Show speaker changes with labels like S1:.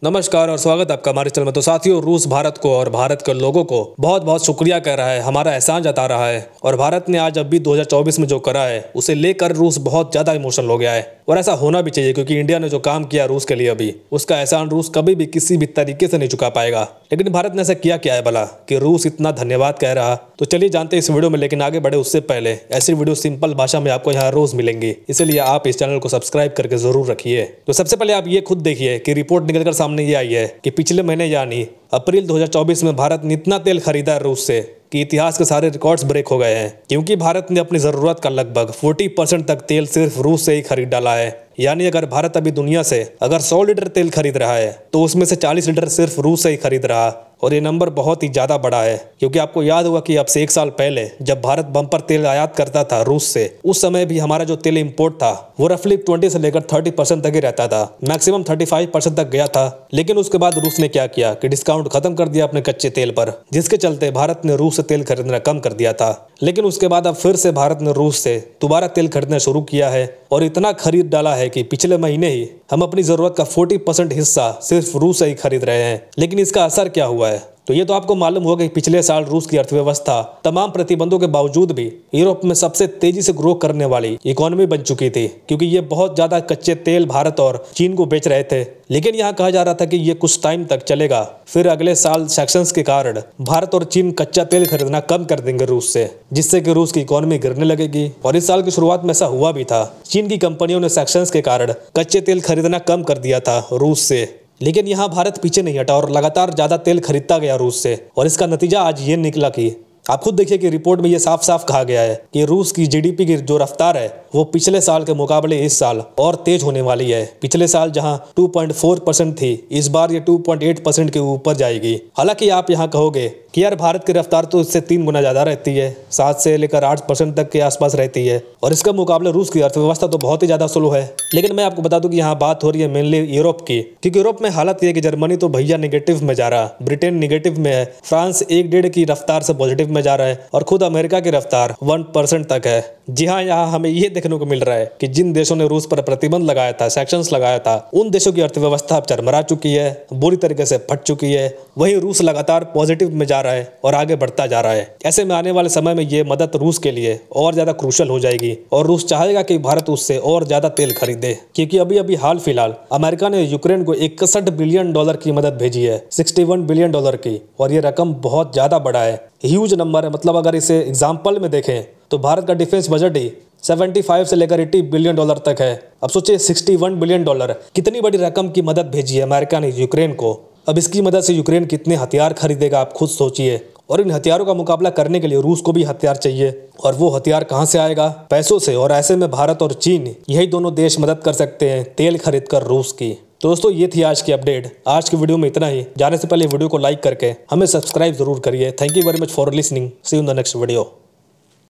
S1: नमस्कार और स्वागत है आपका हमारे चैनल में। तो साथियों, रूस भारत को और भारत के लोगों को बहुत बहुत शुक्रिया कह रहा है, हमारा एहसान जता रहा है। और भारत ने आज अभी 2024 में जो करा है उसे लेकर रूस बहुत ज़्यादा इमोशनल हो गया है। और ऐसा होना भी चाहिए, क्योंकि इंडिया ने जो काम किया रूस के लिए अभी, उसका एहसान रूस कभी भी किसी भी तरीके से नहीं चुका पाएगा। लेकिन भारत ने ऐसा किया क्या है भला कि रूस इतना धन्यवाद कह रहा? तो चलिए जानते हैं इस वीडियो में। लेकिन आगे बढ़े उससे पहले ऐसी वीडियो सिंपल भाषा में आपको यहाँ रोज मिलेंगी, इसलिए आप इस चैनल को सब्सक्राइब करके जरूर रखिए। तो सबसे पहले आप ये खुद देखिए कि रिपोर्ट निकलकर सामने ये आई है कि पिछले महीने यानी अप्रैल 2024 में भारत ने इतना तेल खरीदा है रूस से कि इतिहास के सारे रिकॉर्ड्स ब्रेक हो गए हैं। क्योंकि भारत ने अपनी ज़रूरत का लगभग 40% तक तेल सिर्फ रूस से ही खरीद डाला है। यानी अगर भारत अभी दुनिया से अगर 100 लीटर तेल खरीद रहा है तो उसमें से 40 लीटर सिर्फ रूस से ही खरीद रहा। और ये नंबर बहुत ही ज़्यादा बड़ा है, क्योंकि आपको याद होगा कि अब से 1 साल पहले जब भारत बम्पर तेल आयात करता था रूस से, उस समय भी हमारा जो तेल इंपोर्ट था वो रफली 20 से लेकर 30% तक ही रहता था, मैक्सिमम 35% तक गया था। लेकिन उसके बाद रूस ने क्या किया कि डिस्काउंट खत्म कर दिया अपने कच्चे तेल पर, जिसके चलते भारत ने रूस से तेल खरीदना कम कर दिया था। लेकिन उसके बाद अब फिर से भारत ने रूस से दोबारा तेल खरीदना शुरू किया है और इतना खरीद डाला है कि पिछले महीने ही हम अपनी ज़रूरत का 40% हिस्सा सिर्फ रूस से ही खरीद रहे हैं। लेकिन इसका असर क्या हुआ है? तो ये तो आपको मालूम होगा कि पिछले साल रूस की अर्थव्यवस्था तमाम प्रतिबंधों के बावजूद भी यूरोप में सबसे तेजी से ग्रो करने वाली इकोनॉमी बन चुकी थी, क्योंकि ये बहुत ज्यादा कच्चे तेल भारत और चीन को बेच रहे थे। लेकिन यहाँ कहा जा रहा था कि ये कुछ टाइम तक चलेगा, फिर अगले साल सैंक्शंस के कारण भारत और चीन कच्चा तेल खरीदना कम कर देंगे रूस से, जिससे कि रूस की इकोनॉमी गिरने लगेगी। और इस साल की शुरुआत में ऐसा हुआ भी था। चीन की कंपनियों ने सैंक्शंस के कारण कच्चे तेल खरीदना कम कर दिया था रूस से। लेकिन यहाँ भारत पीछे नहीं हटा और लगातार ज्यादा तेल खरीदता गया रूस से। और इसका नतीजा आज ये निकला कि आप खुद देखिए कि रिपोर्ट में ये साफ साफ कहा गया है कि रूस की जीडीपी की जो रफ्तार है वो पिछले साल के मुकाबले इस साल और तेज होने वाली है। पिछले साल जहां 2.4% थी, इस बार ये 2.8% के ऊपर जाएगी। हालांकि आप यहाँ कहोगे कि यार भारत की रफ्तार तो इससे 3 गुना ज़्यादा रहती है, 7 से लेकर 8% तक के आसपास रहती है, और इसके मुकाबले रूस की अर्थव्यवस्था तो बहुत ही ज़्यादा स्लो है। लेकिन मैं आपको बता दूं कि यहाँ बात हो रही है मेनली यूरोप की, क्योंकि यूरोप में हालत ये है कि जर्मनी तो भैया निगेटिव में जा रहा, ब्रिटेन निगेटिव में है, फ्रांस 1.5 की रफ्तार से पॉजिटिव में जा रहा है, और खुद अमेरिका की रफ्तार 1% तक है। जी हाँ, यहाँ हमें ये देखने को मिल रहा है कि जिन देशों ने रूस पर प्रतिबंध लगाया था, सैंक्शंस लगाया था, उन देशों की अर्थव्यवस्था अब चरमरा चुकी है, बुरी तरीके से फट चुकी है। वहीं रूस लगातार पॉजिटिव में जा रहा है और आगे बढ़ता जा रहा है। ऐसे में आने वाले समय में ये मदद रूस के लिए और ज्यादा क्रूशल हो जाएगी और रूस चाहेगा कि भारत उससे और ज्यादा तेल खरीदे। क्योंकि अभी अभी हाल फिलहाल अमेरिका ने यूक्रेन को 61 बिलियन डॉलर की मदद भेजी है, 61 बिलियन डॉलर की, और ये रकम बहुत ज्यादा बड़ा है, ह्यूज नंबर है। मतलब अगर इसे एग्जाम्पल में देखें तो भारत का डिफेंस बजट ही 75 से लेकर 80 बिलियन डॉलर तक है। अब सोचिए 61 बिलियन डॉलर, कितनी बड़ी रकम की मदद भेजी है अमेरिका ने यूक्रेन को। अब इसकी मदद से यूक्रेन कितने हथियार खरीदेगा आप खुद सोचिए। और इन हथियारों का मुकाबला करने के लिए रूस को भी हथियार चाहिए, और वो हथियार कहाँ से आएगा? पैसों से। और ऐसे में भारत और चीन, यही दोनों देश मदद कर सकते हैं तेल खरीद कर रूस की। तो दोस्तों, ये थी आज की अपडेट। आज की वीडियो में इतना ही। जाने से पहले वीडियो को लाइक करके हमें सब्सक्राइब जरूर करिए। Thank you very much for listening. See you in the next video.